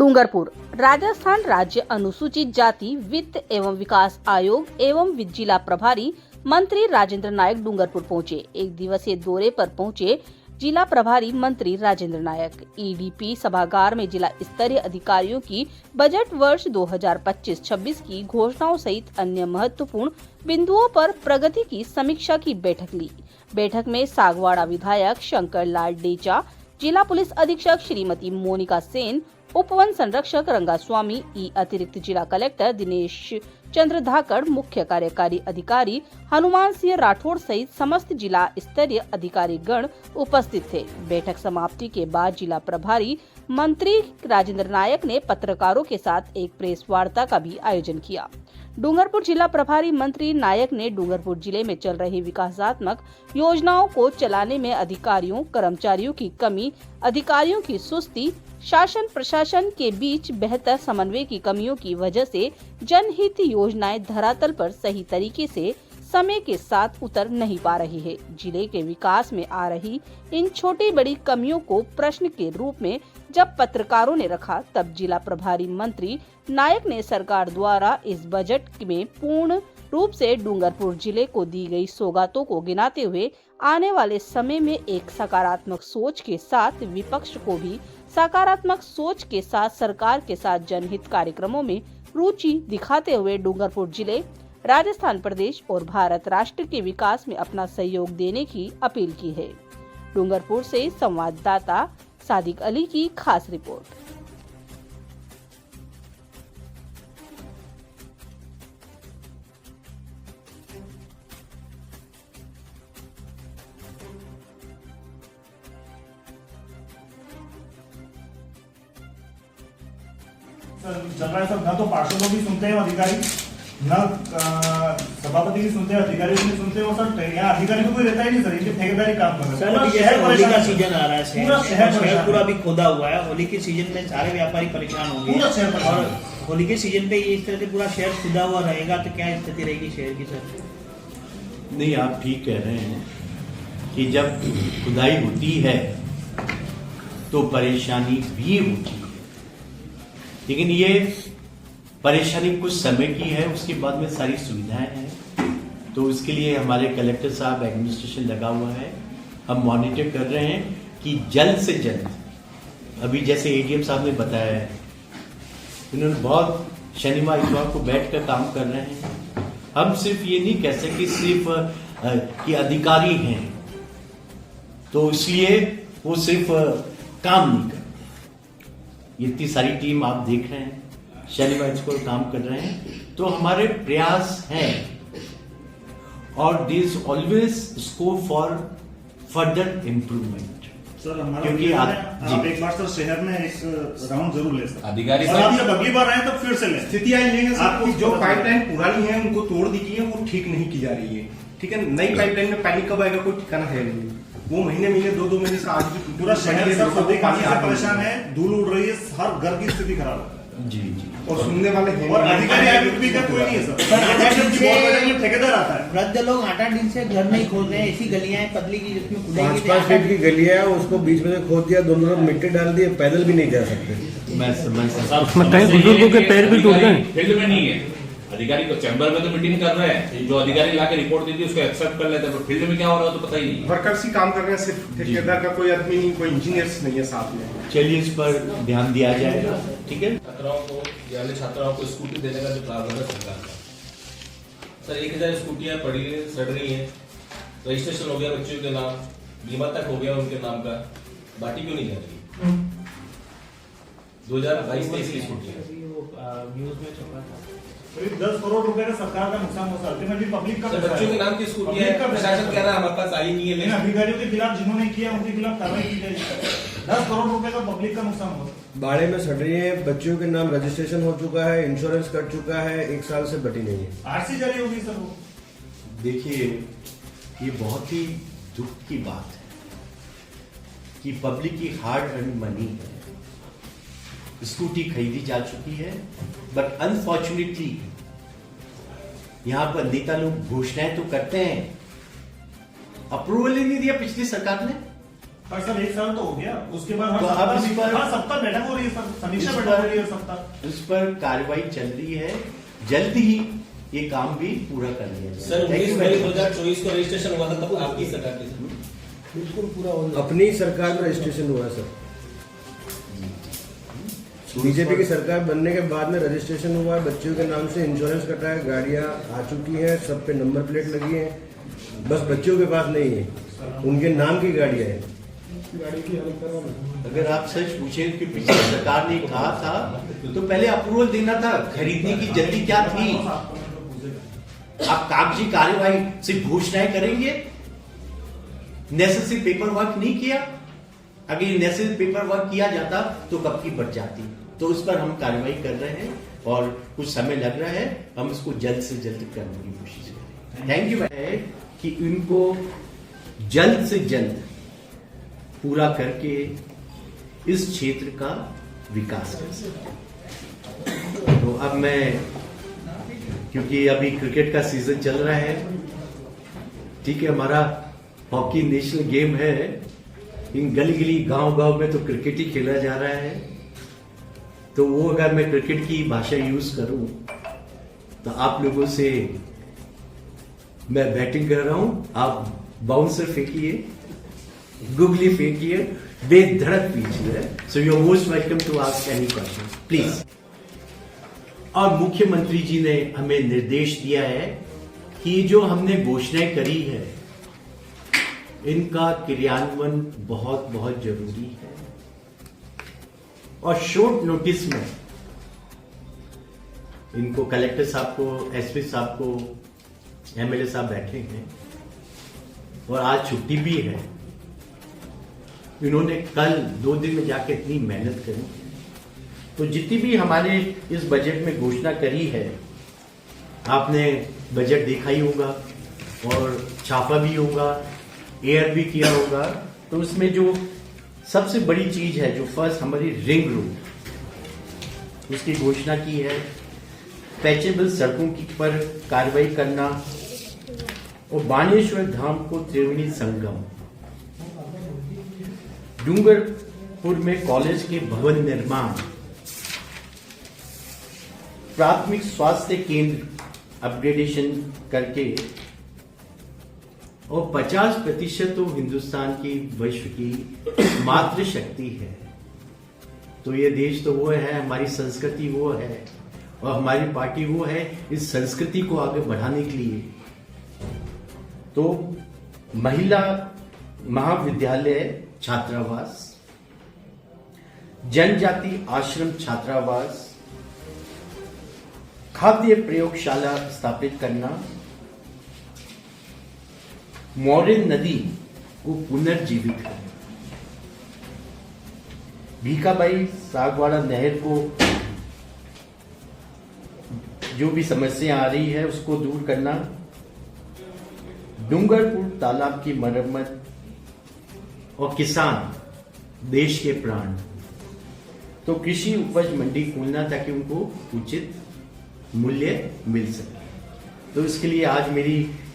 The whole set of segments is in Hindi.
डूंगरपुर राजस्थान राज्य अनुसूचित जाति वित्त एवं विकास आयोग एवं जिला प्रभारी मंत्री राजेंद्र नायक डूंगरपुर पहुंचे। एक दिवसीय दौरे पर पहुंचे जिला प्रभारी मंत्री राजेंद्र नायक ईडीपी सभागार में जिला स्तरीय अधिकारियों की बजट वर्ष 2025-26 की घोषणाओं सहित अन्य महत्वपूर्ण बिंदुओं पर प्रगति की समीक्षा की बैठक ली। बैठक में सागवाड़ा विधायक शंकर लाल डेचा, जिला पुलिस अधीक्षक श्रीमती मोनिका सेन, उप वन संरक्षक रंगास्वामी, अतिरिक्त जिला कलेक्टर दिनेश चंद्र धाकड़, मुख्य कार्यकारी अधिकारी हनुमान सिंह राठौड़ सहित समस्त जिला स्तरीय अधिकारी गण उपस्थित थे। बैठक समाप्ति के बाद जिला प्रभारी मंत्री राजेंद्र नायक ने पत्रकारों के साथ एक प्रेस वार्ता का भी आयोजन किया। डूंगरपुर जिला प्रभारी मंत्री नायक ने डूंगरपुर जिले में चल रही विकासात्मक योजनाओं को चलाने में अधिकारियों कर्मचारियों की कमी, अधिकारियों की सुस्ती, शासन प्रशासन के बीच बेहतर समन्वय की कमियों की वजह से जनहित योजनाएं धरातल पर सही तरीके से समय के साथ उतर नहीं पा रही है। जिले के विकास में आ रही इन छोटी बड़ी कमियों को प्रश्न के रूप में जब पत्रकारों ने रखा, तब जिला प्रभारी मंत्री नायक ने सरकार द्वारा इस बजट में पूर्ण रूप से डूंगरपुर जिले को दी गई सौगातों को गिनाते हुए आने वाले समय में एक सकारात्मक सोच के साथ विपक्ष को भी सकारात्मक सोच के साथ सरकार के साथ जनहित कार्यक्रमों में रुचि दिखाते हुए डूंगरपुर जिले, राजस्थान प्रदेश और भारत राष्ट्र के विकास में अपना सहयोग देने की अपील की है। डूंगरपुर से संवाददाता सादिक अली की खास रिपोर्ट। चल रहा है सब, न तो पार्षदों की सुनते हैं अधिकारी, न सभापति की सुनते हैं अधिकारी, नहीं सुनते हैं वो सब। यहाँ अधिकारी को कोई रहता ही नहीं सर, इनके ठेकेदारी काम कर रहे हैं। होली का सीजन आ रहा है, पूरा शहर पूरा भी खोदा हुआ है। होली के सीजन में सारे व्यापारी परेशान होंगे पूरा शहर परेशान। और होली के सीजन पे इस तरह से पूरा शहर खुदा हुआ रहेगा तो क्या स्थिति रहेगी शहर की सर? नहीं, आप ठीक कह रहे हैं कि जब खुदाई होती है तो परेशानी भी होती है, लेकिन ये परेशानी कुछ समय की है, उसके बाद में सारी सुविधाएं हैं। तो इसके लिए हमारे कलेक्टर साहब एडमिनिस्ट्रेशन लगा हुआ है। हम मॉनिटर कर रहे हैं कि जल्द से जल्द, अभी जैसे एडीएम साहब ने बताया है, इन्होंने बहुत शनिवार इतवार को बैठ कर काम कर रहे हैं। हम सिर्फ ये नहीं कह सकते सिर्फ कि अधिकारी हैं तो इसलिए वो सिर्फ काम नहीं करते। इतनी सारी टीम आप देख रहे हैं, शनिवार को काम कर रहे हैं, तो हमारे प्रयास हैं और there is always scope for further improvement. Sir हमारा क्योंकि आप एक बार सर शहर में एक राउंड जरूर ले सकते अधिकारी सर, आप जब अगली बार आए तब फिर से लें। स्थितियां ये हैं आपकी जो पाइपलाइन पुरानी है उनको तोड़ दीजिए, वो ठीक नहीं की जा रही है। ठीक है, नई पाइपलाइन में पानी कब आएगा कोई ठिकाना है नहीं। वो महीने दो महीने से आज भी पूरा शहर सर सभी पानी से परेशान है, धूल उड़ रही है, हर घर की स्थिति खराब है। जी जी, और सुनने वाले हैं और अधिकारी आगे का कोई नहीं है सर। ठेकेदार आता है, वृद्ध लोग 8-8 दिन से घर नहीं खोद रहे हैं। ऐसी गलियां हैं पतली की जिसमें खुदाई 5 फीट की गलियां है, उसको बीच में से खोद दिया, दोनों तरफ मिट्टी डाल दी, पैदल भी नहीं जा सकते। मैं समझ सकता हूं। उसमें कई बुजुर्गों के पैर भी टूट गए। फील्ड में नहीं है अधिकारी को, चैम्बर में तो मीटिंग कर रहे हैं, जो अधिकारी लाके रिपोर्ट देती है उसको एक्सेप्ट कर लेते हैं, पर फील्ड में क्या हो रहा है तो पता ही नहीं। वर्कर्स ही काम कर रहे हैं, सिर्फ ठेकेदार का कोई आदमी नहीं, कोई इंजीनियर्स नहीं है साथ में। चलिए इस पर ध्यान दिया जाएगा। ठीक है, छात्राओं को यानी छात्राओं को स्कूटी देने का जो प्रावधान है सरकार का, सर 1000 स्कूटियां पड़ी है, सड़ रही है, रजिस्ट्रेशन हो गया बच्चों के नाम, बीमा तक हो गया उनके नाम का, बाटी क्यों नहीं जा रही? 2022-23 की स्कूटियां न्यूज में छपा था। करीब 10 करोड़ रुपए का सरकार का नुकसान हो सकता है। पब्लिक का सर बच्चों के नाम की स्कूटियां है, प्रशासन कह रहा है हमारे पास आई नहीं है, लेकिन अधिकारियों के खिलाफ जिन्होंने किया उनके खिलाफ कार्रवाई की जाएगी। 10 करोड़ रुपए का पब्लिक का नुकसान हो। बाड़े में सड़ रही है, बच्चों के नाम रजिस्ट्रेशन हो चुका है, इंश्योरेंस कट चुका है, 1 साल से बटी नहीं है। आरसी जारी होगी सर वो। देखिए ये बहुत ही दुख की बात है कि पब्लिक की हार्ड अर्न मनी है, स्कूटी खरीदी जा चुकी है, बट अनफॉर्चुनेटली यहां पर नेता लोग घोषणाएं तो करते हैं, अप्रूवल ही नहीं दिया पिछली सरकार ने। पर सर 1 साल तो हो गया, उसके बाद तो अब इस पर- हर सप्ताह बैठक हो रही है सर, समीक्षा इस बैठक पर- हो रही है सप्ताह। उस पर कार्रवाई चल रही है, जल्द ही ये काम भी पूरा कर लिया सर जाएगा। 19 मई 2024 को रजिस्ट्रेशन हुआ था, तब आपकी सरकार थी सर। अपनी सरकार में रजिस्ट्रेशन हुआ है सर। बीजेपी की सरकार बनने के बाद में रजिस्ट्रेशन हुआ है, बच्चों के नाम से इंश्योरेंस कटा है, गाड़ियां आ चुकी हैं, सब पे नंबर प्लेट लगी है, बस बच्चों के पास नहीं है, उनके नाम की गाड़ियां हैं। अगर आप सच पूछें कि पिछली सरकार ने कहा था तो पहले अप्रूवल देना था, खरीदने की जल्दी क्या थी? आप कागजी कार्यवाही से घोषणाएं करेंगे, नेसेसरी पेपर वर्क नहीं किया। अगर ये नेसेसरी पेपर वर्क किया जाता तो कब की बढ़ जाती। तो उस पर हम कार्रवाई कर रहे हैं और कुछ समय लग रहा है, हम इसको जल्द से जल्द करने की कोशिश करेंगे। थैंक यू है कि इनको जल्द से जल्द पूरा करके इस क्षेत्र का विकास कर सकें। तो अब मैं, क्योंकि अभी क्रिकेट का सीजन चल रहा है, ठीक है, हमारा हॉकी नेशनल गेम है, इन गली गली गांव गांव में तो क्रिकेट ही खेला जा रहा है। तो वो अगर मैं क्रिकेट की भाषा यूज करूं तो आप लोगों से मैं बैटिंग कर रहा हूं, आप बाउंसर फेंकिए, गुगली फेंकिए, बेधड़क कीजिए। So you are most welcome to ask any question please. और मुख्यमंत्री जी ने हमें निर्देश दिया है कि जो हमने घोषणाएं करी है इनका क्रियान्वयन बहुत बहुत जरूरी है। और शॉर्ट नोटिस में इनको कलेक्टर साहब को, एसपी साहब को, एमएलए साहब बैठे हैं और आज छुट्टी भी है। इन्होंने कल 2 दिन में जाके इतनी मेहनत करी, तो जितनी भी हमारे इस बजट में घोषणा करी है, आपने बजट देखा ही होगा और छापा भी होगा, एयर भी किया होगा। तो उसमें जो सबसे बड़ी चीज है, जो फर्स्ट हमारी रिंग रोड, उसकी घोषणा की है। पैचेबल सड़कों की पर कार्रवाई करना और बाणेश्वर धाम को त्रिवेणी संगम, डूंगरपुर में कॉलेज के भवन निर्माण, प्राथमिक स्वास्थ्य केंद्र अपग्रेडेशन करके, और 50% तो हिंदुस्तान की विश्व की मातृशक्ति है। तो ये देश तो वो है, हमारी संस्कृति वो है और हमारी पार्टी वो है इस संस्कृति को आगे बढ़ाने के लिए। तो महिला महाविद्यालय छात्रावास, जनजाति आश्रम छात्रावास, खाद्य प्रयोगशाला स्थापित करना, मौर्यन नदी को पुनर्जीवित करना, भीखाबाई सागवाड़ा नहर को जो भी समस्या आ रही है उसको दूर करना, डूंगरपुर तालाब की मरम्मत, और किसान देश के प्राण, तो कृषि उपज मंडी खोलना ताकि उनको उचित मूल्य मिल सके। तो इसके लिए आज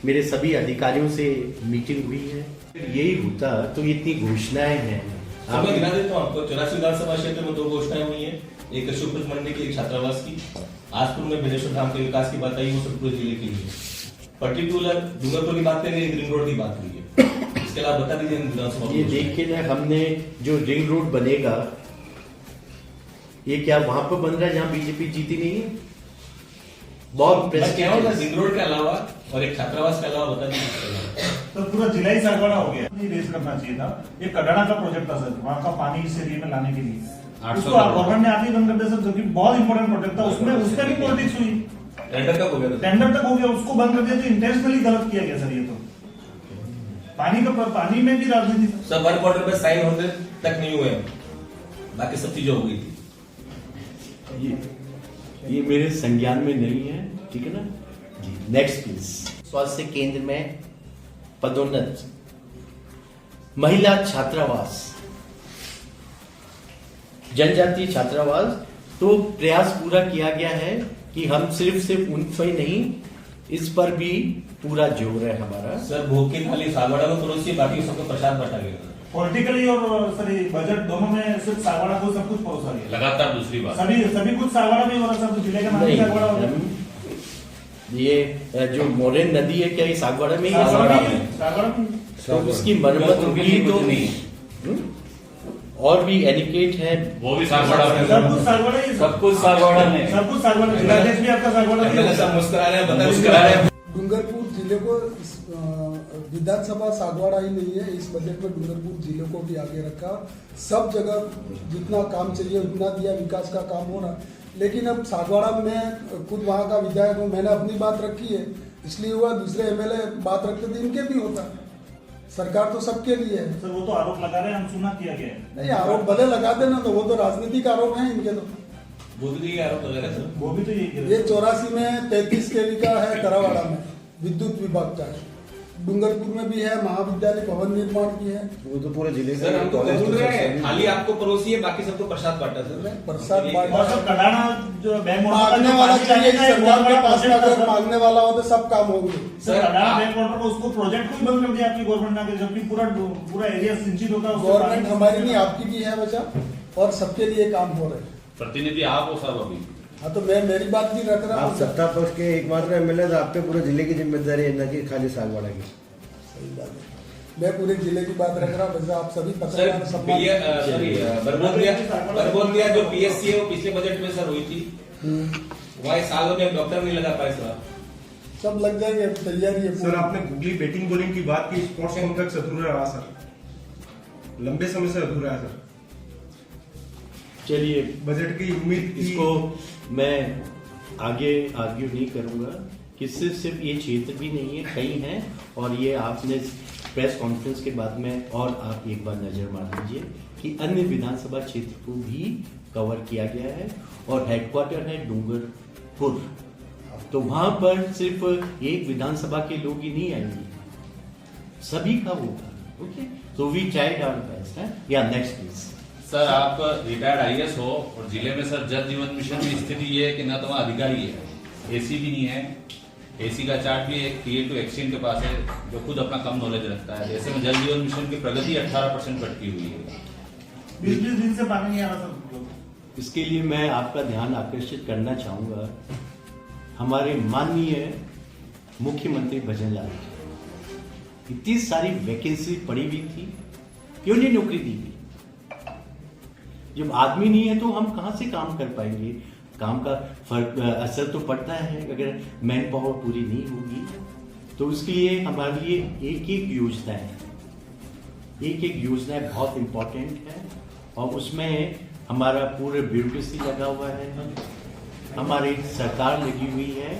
मेरे सभी अधिकारियों से मीटिंग हुई है। यही होता तो इतनी घोषणाएं हैं। मैं गिना देता हूँ आपको, 84 विधानसभा क्षेत्र में 2 घोषणाएं हुई है, एक कृषि उपज मंडी की, एक छात्रावास की। आजपुर में बेलेश्वर धाम के विकास की बात आई, वो सब पूरे जिले के लिए। पर्टिकुलर डूंगरपुर की बात करेंगे, रिंग रोड की बात हुई है। इसके अलावा बता दीजिए विधानसभा। ये देखिए ना, हमने जो रिंग रोड बनेगा, ये क्या वहां पर बन रहा है जहां बीजेपी जीती नहीं है? बहुत क्या होगा रिंग रोड के अलावा और एक छात्रावास के अलावा बता दीजिए। तो पूरा जिला ही सरगड़ा हो गया, नहीं रेस करना चाहिए था। ये कडाना का प्रोजेक्ट था सर, वहाँ का पानी इस एरिया में लाने के लिए, उसको गवर्नमेंट ने आगे बंद कर दिया सर, जो कि बहुत इंपॉर्टेंट प्रोजेक्ट था। उसमें भी पॉलिटिक्स हुई, टेंडर कब हो गया? टेंडर तक हो गया, उसको बंद कर दिया। तो इंटेंशनली गलत किया गया सर ये तो। पानी में भी राजनीति सब वर्क ऑर्डर पे साइन होने तक नहीं हुए, बाकी सब चीजें हो गई थी। ये मेरे संज्ञान में नहीं है, ठीक है ना जी। Next please. स्वास्थ्य केंद्र में पदोन्नत, महिला छात्रावास, जनजातीय छात्रावास, तो प्रयास पूरा किया गया है कि हम सिर्फ उन पर ही नहीं, इस पर भी पूरा जोर है हमारा। सर भोग की थाली सागवाड़ा में परोसी, बाकी सबको प्रसाद बांटा गया। पॉलिटिकली और सर ये बजट दोनों में सिर्फ सागवाड़ा को सब कुछ परोसा दिया। लगातार दूसरी बात सभी कुछ सागवाड़ा में हो रहा सर, तो जिले का नाम ही सागवाड़ा हो गया। ये जो मोरेन नदी है, क्या ये सागवाड़ा में ही है? सागवाड़ा में तो उसकी मरम्मत होगी तो नहीं, और भी एनिकेट है, वो भी सागवाड़ा में। सब कुछ सागवाड़ा ही है। सब कुछ सागवाड़ा में। सब कुछ सागवाड़ा, जिलाधीश भी आपका सागवाड़ा ही है। सब मुस्कुरा रहे हैं, बता मुस्कुरा रहे हैं। डूंगरपुर जिले को विधानसभा सागवाड़ा ही नहीं है, इस बजट में डूंगरपुर जिले को भी आगे रखा। सब जगह जितना काम चाहिए उतना दिया, विकास का काम हो रहा। लेकिन अब सागवाड़ा में खुद वहाँ का विधायक हूँ, मैंने अपनी बात रखी है, इसलिए हुआ। दूसरे एमएलए बात रखते थे, इनके भी होता। सरकार तो सबके लिए है। सर वो तो आरोप लगा रहे हैं, हम सुना किया गया है। नहीं, आरोप भले लगा देना, तो वो तो राजनीतिक आरोप है इनके। तो वो भी आरोप लगा रहे हैं। वो भी तो ये 84 में 33 केवी का है, करावाड़ा में विद्युत विभाग का है। डूंगरपुर में भी है, महाविद्यालय भवन निर्माण की है। वो तो पूरे जिले सर हम तो कॉलेज बोल तो रहे हैं, सभी- खाली आपको पड़ोसी है, बाकी सबको प्रसाद बांटा सर। प्रसाद और सब कडाना जो बैंक मांगने वाला चाहिए, सरकार के पास में अगर मांगने वाला हो तो सब काम होंगे। सर कडाना बैंक वाटर को उसको प्रोजेक्ट को ही बंद कर दिया आपकी गवर्नमेंट ने, जबकि पूरा एरिया सिंचित होता है। गवर्नमेंट हमारी नहीं, आपकी भी है बचा, और सबके लिए काम हो रहे हैं। प्रतिनिधि आप हो साहब अभी। हाँ, तो मैं मेरी बात नहीं रख रहा आप हूँ। सत्ता पक्ष के एकमात्र एमएलए, आप पे पूरे जिले की जिम्मेदारी है, न कि खाली सागवाड़ा की। सही बात है, मैं पूरे जिले की बात रख रहा हूँ। बस आप सभी सर पत्रकार सम्मान। बरबोदिया जो पीएससी है वो पिछले बजट में सर हुई थी, वहाँ सालों में डॉक्टर नहीं लगा पाए सर। सब लग जाएंगे, अब तैयारी है सर पूरी। आपने गूगली बैटिंग बॉलिंग की बात की, स्पोर्ट्स कॉम्प्लेक्स अधूरा रहा सर, लंबे समय से अधूरा है सर। चलिए बजट की उम्मीद थी। इसको मैं आगे आर्ग्यू नहीं करूंगा कि सिर्फ ये क्षेत्र भी नहीं है, कई हैं। और ये आपने प्रेस कॉन्फ्रेंस के बाद में और आप एक बार नजर मार दीजिए कि अन्य विधानसभा क्षेत्र को भी कवर किया गया है, और हेडक्वार्टर है डूंगरपुर। तो वहां पर सिर्फ एक विधानसभा के लोग ही नहीं आएंगे, सभी का होगा। ओके, तो वी ट्राइड आवर बेस्ट है। या नेक्स्ट प्लीज। सर आप रिटायर्ड आईएएस हो, और जिले में सर जल जीवन मिशन की स्थिति ये है कि ना तो वहाँ अधिकारी है, एसी भी नहीं है। एसी का चार्ट भी एक क्रिएट टू एक्सचेंज के पास है, जो खुद अपना कम नॉलेज रखता है। ऐसे में जल जीवन मिशन की प्रगति 18% अटकी हुई है। 20 दिन से पानी नहीं आ रहा सर। इसके लिए मैं आपका ध्यान आकर्षित करना चाहूंगा हमारे माननीय मुख्यमंत्री भजन लाल जी। इतनी सारी वैकेंसी पड़ी हुई थी, क्यों नहीं नौकरी दी गई? जब आदमी नहीं है तो हम कहां से काम कर पाएंगे? काम का फर्क असर तो पड़ता है अगर मैन पावर पूरी नहीं होगी। तो उसके लिए हमारे लिए एक एक योजना बहुत इंपॉर्टेंट है, और उसमें हमारा पूरे ब्यूरोक्रेसी लगा हुआ है, हमारी सरकार लगी हुई है,